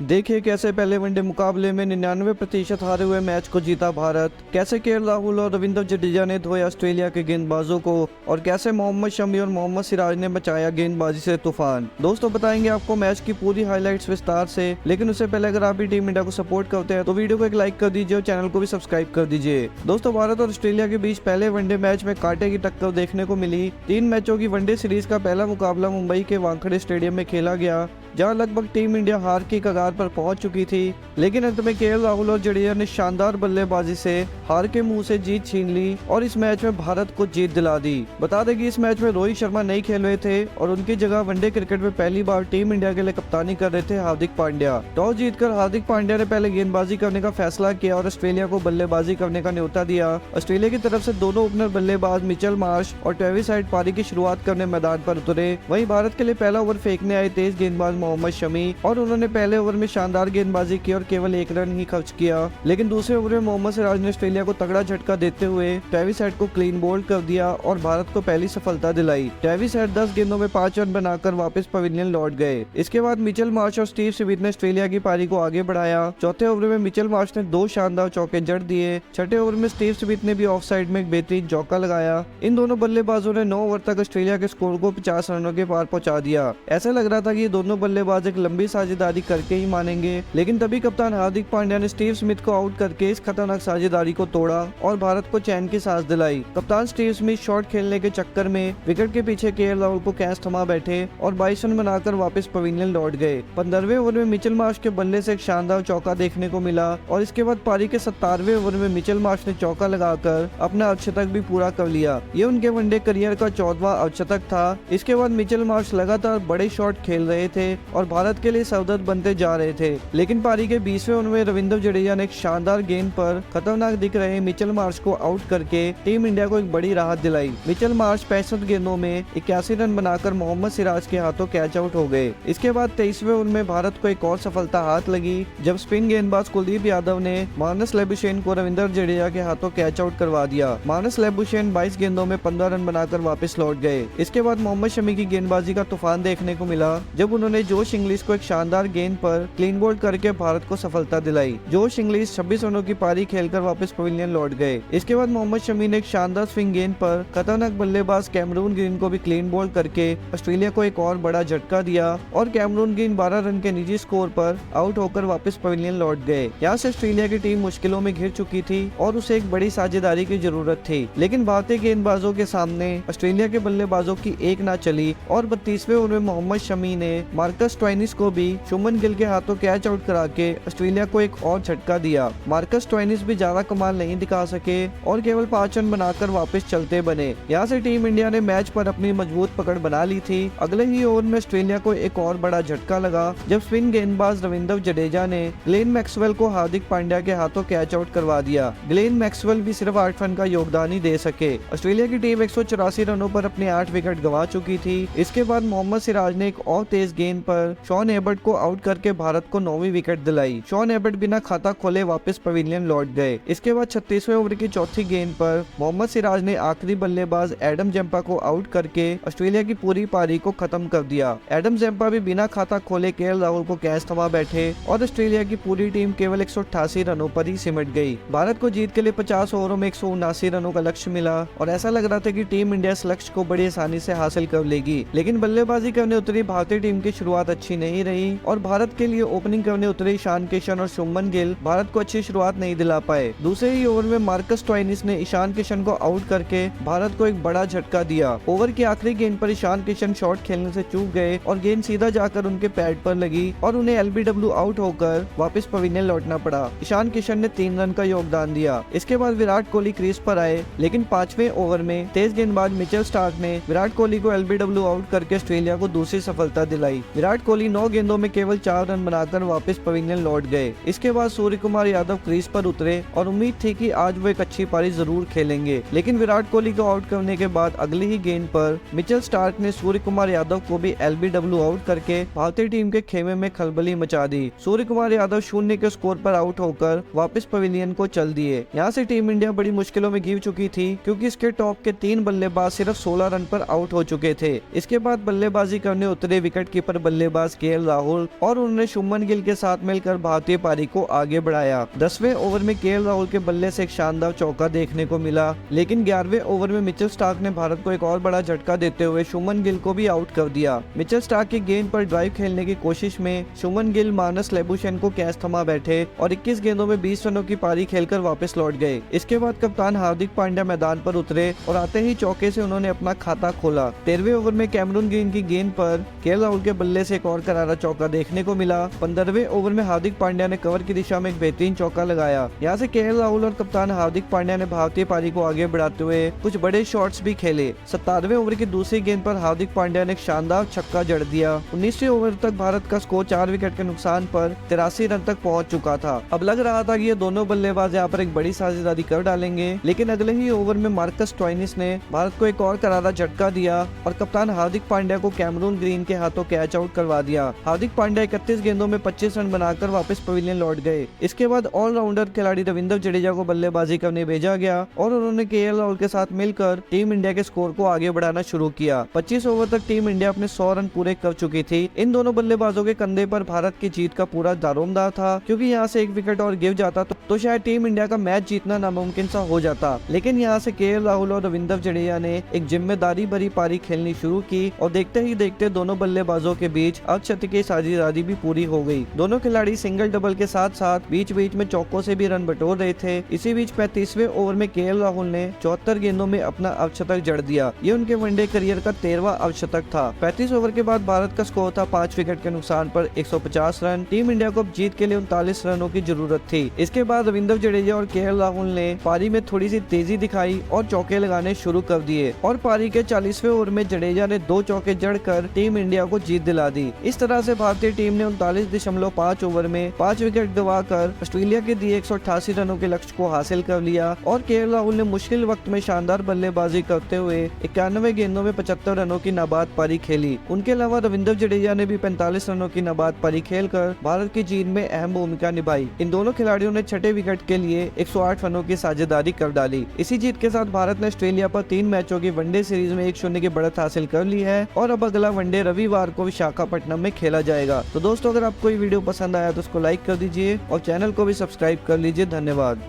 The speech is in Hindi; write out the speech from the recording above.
देखिए कैसे पहले वनडे मुकाबले में 99% हारे हुए मैच को जीता भारत, कैसे केएल राहुल और रविंद्र जडेजा ने धोए ऑस्ट्रेलिया के गेंदबाजों को और कैसे मोहम्मद शमी और मोहम्मद सिराज ने बचाया गेंदबाजी से तूफान। दोस्तों बताएंगे आपको मैच की पूरी हाइलाइट्स विस्तार से, लेकिन उससे पहले अगर आप भी टीम इंडिया को सपोर्ट करते हैं तो वीडियो को एक लाइक कर दीजिए और चैनल को भी सब्सक्राइब कर दीजिए। दोस्तों भारत और ऑस्ट्रेलिया के बीच पहले वनडे मैच में कांटे की टक्कर देखने को मिली। 3 मैचों की वनडे सीरीज का पहला मुकाबला मुंबई के वानखेड़े स्टेडियम में खेला गया, जहां लगभग टीम इंडिया हार की कगार पर पहुंच चुकी थी, लेकिन अंत में केएल राहुल और जडेजा ने शानदार बल्लेबाजी से हार के मुंह से जीत छीन ली और इस मैच में भारत को जीत दिला दी। बता दें कि इस मैच में रोहित शर्मा नहीं खेल रहे थे और उनकी जगह वनडे क्रिकेट में पहली बार टीम इंडिया के लिए कप्तानी कर रहे थे हार्दिक पांड्या। टॉस जीतकर हार्दिक पांड्या ने पहले गेंदबाजी करने का फैसला किया और ऑस्ट्रेलिया को बल्लेबाजी करने का न्योता दिया। ऑस्ट्रेलिया की तरफ से दोनों ओपनर बल्लेबाज मिचेल मार्श और ट्रेविस हेड पारी की शुरुआत करने मैदान पर उतरे। वहीं भारत के लिए पहला ओवर फेंकने आए तेज गेंदबाज मोहम्मद शमी और उन्होंने पहले ओवर में शानदार गेंदबाजी की और केवल 1 रन ही खर्च किया, लेकिन दूसरे ओवर में मोहम्मद सिराज ने ऑस्ट्रेलिया को तगड़ा झटका देते हुए ट्रेविस हेड को क्लीन बोल्ड कर दिया और भारत को पहली सफलता दिलाई। ट्रेविस हेड 10 गेंदों में 5 रन बनाकर वापस पवेलियन लौट गए। इसके बाद मिचेल मार्श और स्टीव स्मिथ ने ऑस्ट्रेलिया की पारी को आगे बढ़ाया। चौथे ओवर में मिचेल मार्श ने 2 शानदार चौके जड़ दिए। छठे ओवर में स्टीव स्मिथ ने भी ऑफ साइड में एक बेहतरीन चौका लगाया। इन दोनों बल्लेबाजों ने 9 ओवर तक ऑस्ट्रेलिया के स्कोर को 50 रनों के पार पहुंचा दिया। ऐसा लग रहा था कि ये दोनों बल्लेबाज एक लंबी साझेदारी करके ही मानेंगे, लेकिन तभी कप्तान हार्दिक पांड्या ने स्टीव स्मिथ को आउट करके इस खतरनाक साझेदारी को तोड़ा और भारत को चैन की सांस दिलाई। कप्तान स्टीव स्मिथ शॉट खेलने के चक्कर में विकेट के पीछे केएल राहुल को कैच थमा बैठे और 22 रन बनाकर वापस पवेलियन लौट गए। 15वें ओवर में मिचेल मार्श के बल्ले से एक शानदार चौका देखने को मिला और इसके बाद पारी के 17वें ओवर में मिचेल मार्श ने चौका लगाकर अपना अर्धशतक भी पूरा कर लिया। ये उनके वनडे करियर का 14वां अर्धशतक था। इसके बाद मिचेल मार्श लगातार बड़े शॉट खेल रहे थे और भारत के लिए सवदत बनते जा रहे थे, लेकिन पारी के 20वें ओवर में रविंद्र जडेजा ने एक शानदार गेंद पर खतरनाक दिख रहे मिचेल मार्श को आउट करके टीम इंडिया को एक बड़ी राहत दिलाई। मिचेल मार्श 65 गेंदों में 81 रन बनाकर मोहम्मद सिराज के हाथों कैच आउट हो गए। इसके बाद 23वें ओवर में भारत को एक और सफलता हाथ लगी जब स्पिन गेंदबाज कुलदीप यादव ने मानस लेबुशेन को रविंद्र जडेजा के हाथों कैच आउट करवा दिया। मानस लेबुशेन 22 गेंदों में 15 रन बनाकर वापस लौट गए। इसके बाद मोहम्मद शमी की गेंदबाजी का तूफान देखने को मिला जब उन्होंने जोश इंग्लिश को एक शानदार गेंद पर क्लीन बोल्ड करके भारत को सफलता दिलाई। जोश इंग्लिश 26 रनों की पारी खेलकर वापस पवेलियन लौट गए। इसके बाद मोहम्मद शमी ने एक शानदार स्विंग गेंद पर खतरनाक बल्लेबाज कैमरून ग्रीन को भी क्लीन बोल्ड करके ऑस्ट्रेलिया को एक और बड़ा झटका दिया और कैमरून ग्रीन 12 रन के निजी स्कोर पर आउट होकर वापस पवेलियन लौट गए। यहाँ से ऑस्ट्रेलिया की टीम मुश्किलों में घिर चुकी थी और उसे एक बड़ी साझेदारी की जरूरत थी, लेकिन भारतीय गेंदबाजों के सामने ऑस्ट्रेलिया के बल्लेबाजों की एक ना चली और 32वें ओवर में मोहम्मद शमी ने मार्कस स्टोइनिस को भी शुभमन गिल के हाथों कैच आउट करा के ऑस्ट्रेलिया को एक और झटका दिया। मार्कस स्टोइनिस भी ज्यादा कमाल नहीं दिखा सके और केवल 5 रन बनाकर वापस चलते बने। यहाँ से टीम इंडिया ने मैच पर अपनी मजबूत पकड़ बना ली थी। अगले ही ओवर में ऑस्ट्रेलिया को एक और बड़ा झटका लगा जब स्पिन गेंदबाज रविंद्र जडेजा ने ग्लेन मैक्सवेल को हार्दिक पांड्या के हाथों कैच आउट करवा दिया। ग्लेन मैक्सवेल भी सिर्फ 8 रन का योगदान ही दे सके। ऑस्ट्रेलिया की टीम 184 रनों पर अपने 8 विकेट गंवा चुकी थी। इसके बाद मोहम्मद सिराज ने एक और तेज गेंद पर शॉन एबर्ट को आउट करके भारत को 9वीं विकेट दिलाई। शॉन एबर्ट बिना खाता खोले वापस पवेलियन लौट गए। इसके बाद 36वें ओवर की चौथी गेंद पर मोहम्मद सिराज ने आखिरी बल्लेबाज एडम जंपा को आउट करके ऑस्ट्रेलिया की पूरी पारी को खत्म कर दिया। एडम जंपा भी बिना खाता खोले केएल राहुल को कैच थमा बैठे और ऑस्ट्रेलिया की पूरी टीम केवल 188 रनों पर ही सिमट गई। भारत को जीत के लिए 50 ओवरों में 179 रनों का लक्ष्य मिला और ऐसा लग रहा था कि टीम इंडिया इस लक्ष्य को बड़ी आसानी से हासिल कर लेगी, लेकिन बल्लेबाजी करने उतरी भारतीय टीम की शुरुआत अच्छी नहीं रही और भारत के लिए ओपनिंग करने उतरे ईशान किशन और शुभमन गिल भारत को अच्छी शुरुआत नहीं दिला पाए। दूसरे ही ओवर में मार्कस स्टोइनिस ने ईशान किशन को आउट करके भारत को एक बड़ा झटका दिया। ओवर की आखिरी गेंद पर ईशान किशन शॉट खेलने से चूक गए और गेंद सीधा जाकर उनके पैड पर लगी और उन्हें एलबीडब्ल्यू आउट होकर वापस पवेलियन लौटना पड़ा। ईशान किशन ने 3 रन का योगदान दिया। इसके बाद विराट कोहली क्रीज पर आए, लेकिन 5वें ओवर में तेज गेंदबाज मिचेल स्टार्क ने विराट कोहली को एलबीडब्ल्यू आउट करके ऑस्ट्रेलिया को दूसरी सफलता दिलाई। विराट कोहली 9 गेंदों में केवल 4 रन बनाकर वापस पवेलियन लौट गए। इसके बाद सूर्य कुमार यादव क्रीज पर उतरे और उम्मीद थी कि आज वो एक अच्छी पारी जरूर खेलेंगे, लेकिन विराट कोहली को आउट करने के बाद अगली ही गेंद पर मिचेल स्टार्क ने सूर्य कुमार यादव को भी एलबीडब्ल्यू आउट करके भारतीय टीम के खेमे में खलबली मचा दी। सूर्य कुमार यादव 0 के स्कोर पर आउट होकर वापस पवेलियन को चल दिए। यहाँ से टीम इंडिया बड़ी मुश्किलों में घिर चुकी थी क्योंकि इसके टॉप के 3 बल्लेबाज सिर्फ 16 रन पर आउट हो चुके थे। इसके बाद बल्लेबाजी करने उतरे विकेट कीपर बल्लेबाज केएल राहुल और उन्होंने शुभमन गिल के साथ मिलकर भारतीय पारी को आगे बढ़ाया। 10वें ओवर में केएल राहुल के बल्ले से एक शानदार चौका देखने को मिला, लेकिन 11वें ओवर में मिचेल स्टार्क ने भारत को एक और बड़ा झटका देते हुए शुभमन गिल को भी आउट कर दिया। मिचेल स्टार्क की गेंद पर ड्राइव खेलने की कोशिश में शुभमन गिल मानस लेबुशेन को कैच थमा बैठे और 21 गेंदों में 20 रनों की पारी खेलकर वापस लौट गए। इसके बाद कप्तान हार्दिक पांड्या मैदान पर उतरे और आते ही चौके से उन्होंने अपना खाता खोला। 13वें ओवर में कैमरून ग्रीन की गेंद पर केएल राहुल के बल्ले से एक और करारा चौका देखने को मिला। 15वें ओवर में हार्दिक पांड्या ने कवर की दिशा में एक बेहतरीन चौका लगाया। यहाँ से केएल राहुल और कप्तान हार्दिक पांड्या ने भारतीय पारी को आगे बढ़ाते हुए कुछ बड़े शॉट्स भी खेले। 17वें ओवर की दूसरी गेंद पर हार्दिक पांड्या ने एक शानदार छक्का जड़ दिया। 19वें ओवर तक भारत का स्कोर 4 विकेट के नुकसान पर 83 रन तक पहुंच चुका था। अब लग रहा था कि ये दोनों बल्लेबाज यहाँ पर एक बड़ी साझेदारी कर डालेंगे, लेकिन अगले ही ओवर में मार्कस स्टोइनिस ने भारत को एक और करारा झटका दिया और कप्तान हार्दिक पांड्या को कैमरून ग्रीन के हाथों कैच आउट करवा दिया। हार्दिक पांड्या 31 गेंदों में 25 रन बनाकर वापस पवेलियन लौट गए। इसके बाद ऑलराउंडर खिलाड़ी रविंद्र जडेजा को बल्लेबाजी करने भेजा गया और उन्होंने केएल राहुल के साथ मिलकर टीम इंडिया के स्कोर को आगे बढ़ाना शुरू किया। 25 ओवर तक टीम इंडिया अपने 100 रन पूरे कर चुकी थी। इन दोनों बल्लेबाजों के कंधे पर भारत की जीत का पूरा दारोमदार था, क्योंकि यहाँ से एक विकेट और गिर जाता तो शायद टीम इंडिया का मैच जीतना नामुमकिन सा हो जाता। लेकिन यहाँ से केएल राहुल और रविंद्र जडेजा ने एक जिम्मेदारी भरी पारी खेलनी शुरू की और देखते ही देखते दोनों बल्लेबाजों के बीच अर्धशतकीय की साझेदारी भी पूरी हो गई। दोनों खिलाड़ी सिंगल डबल के साथ साथ बीच बीच में चौकों से भी रन बटोर रहे थे। इसी बीच 35वें ओवर में केएल राहुल ने 74 गेंदों में अपना अर्धशतक जड़ दिया। ये उनके वनडे करियर का 13वां अर्धशतक था। 35 ओवर के बाद भारत का स्कोर था 5 विकेट के नुकसान पर 150 रन। टीम इंडिया को अब जीत के लिए 39 रनों की जरूरत थी। इसके बाद रविंद्र जडेजा और केएल राहुल ने पारी में थोड़ी सी तेजी दिखाई और चौके लगाने शुरू कर दिए और पारी के 40वें ओवर में जडेजा ने 2 चौके जड़कर टीम इंडिया को जीत दिला दी। इस तरह से भारतीय टीम ने 39.5 ओवर में 5 विकेट गंवाकर ऑस्ट्रेलिया के दिए 188 रनों के लक्ष्य को हासिल कर लिया और केएल राहुल ने मुश्किल वक्त में शानदार बल्लेबाजी करते हुए 91 गेंदों में 75 रनों की नाबाद पारी खेली। उनके अलावा रविंद्र जडेजा ने भी 45 रनों की नाबाद पारी खेलकर भारत की जीत में अहम भूमिका निभाई। इन दोनों खिलाड़ियों ने छठे विकेट के लिए 108 रनों की साझेदारी कर डाली। इसी जीत के साथ भारत ने ऑस्ट्रेलिया पर 3 मैचों की वनडे सीरीज में 1-0 की बढ़त हासिल कर ली है और अब अगला वनडे रविवार को विशाखापट्टनम में खेला जाएगा। तो दोस्तों, अगर आपको ये वीडियो पसंद आया तो उसको लाइक कर दीजिए और चैनल को भी सब्सक्राइब कर लीजिए। धन्यवाद।